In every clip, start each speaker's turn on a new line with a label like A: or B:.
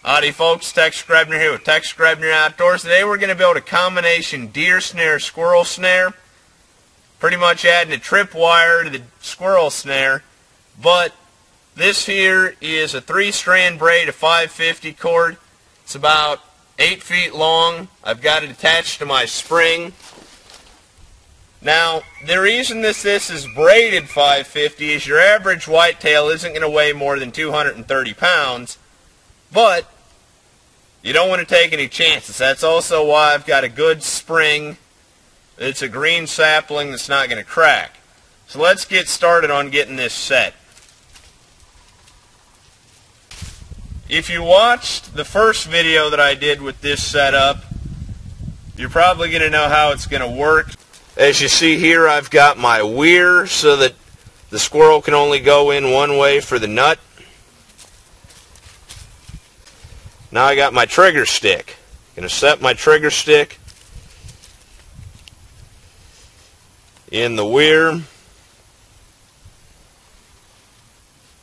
A: Howdy folks, Grebner here with Grebner Outdoors. Today we're going to build a combination deer snare, squirrel snare. Pretty much adding a tripwire to the squirrel snare. But this here is a 3-strand braid, a 550 cord. It's about 8 feet long. I've got it attached to my spring. Now, the reason this is braided 550 is your average whitetail isn't going to weigh more than 230 pounds. But you don't want to take any chances. That's also why I've got a good spring. It's a green sapling that's not going to crack. So let's get started on getting this set. If you watched the first video that I did with this setup, you're probably going to know how it's going to work. As you see here, I've got my weir so that the squirrel can only go in one way for the nut. Now I got my trigger stick. Going to set my trigger stick in the weir.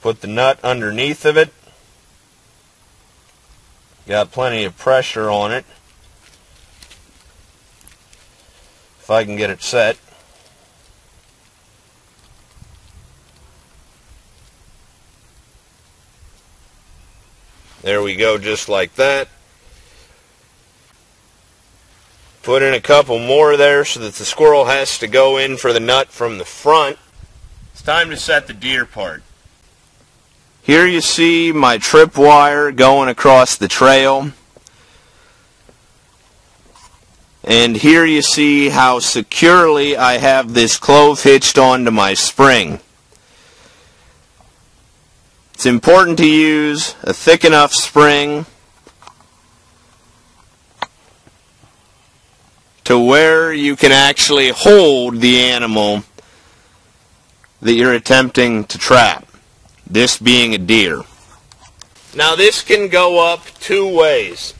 A: Put the nut underneath of it. Got plenty of pressure on it. If I can get it set. There we go, just like that. Put in a couple more there so that the squirrel has to go in for the nut from the front. It's time to set the deer part. Here you see my tripwire going across the trail. And here you see how securely I have this clove hitched onto my spring. It's important to use a thick enough spring to where you can actually hold the animal that you're attempting to trap, this being a deer. Now this can go up two ways.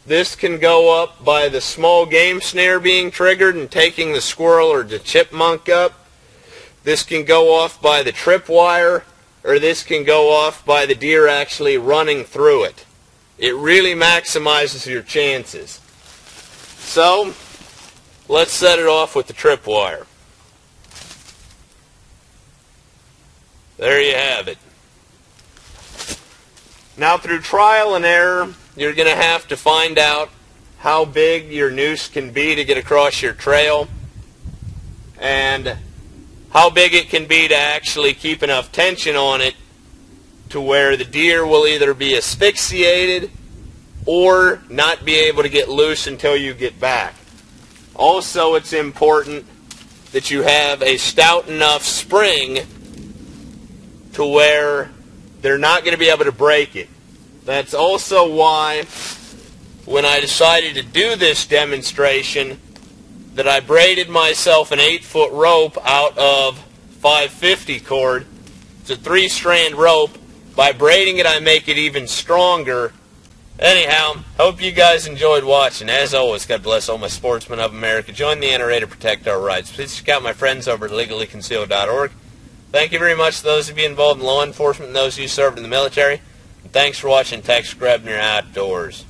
A: This can go up by the small game snare being triggered and taking the squirrel or the chipmunk up. This can go off by the tripwire, or this can go off by the deer actually running through it. It really maximizes your chances. So, let's set it off with the tripwire. There you have it. Now through trial and error, you're going to have to find out how big your noose can be to get across your trail, and how big it can be to actually keep enough tension on it to where the deer will either be asphyxiated or not be able to get loose until you get back. Also, it's important that you have a stout enough spring to where they're not going to be able to break it. That's also why when I decided to do this demonstration that I braided myself an 8-foot rope out of 550 cord. It's a 3-strand rope. By braiding it, I make it even stronger. Anyhow, hope you guys enjoyed watching. As always, God bless all my sportsmen of America. Join the NRA to protect our rights. Please check out my friends over at legallyconcealed.org. Thank you very much to those of you involved in law enforcement and those of you served in the military. And thanks for watching Grebner Outdoors.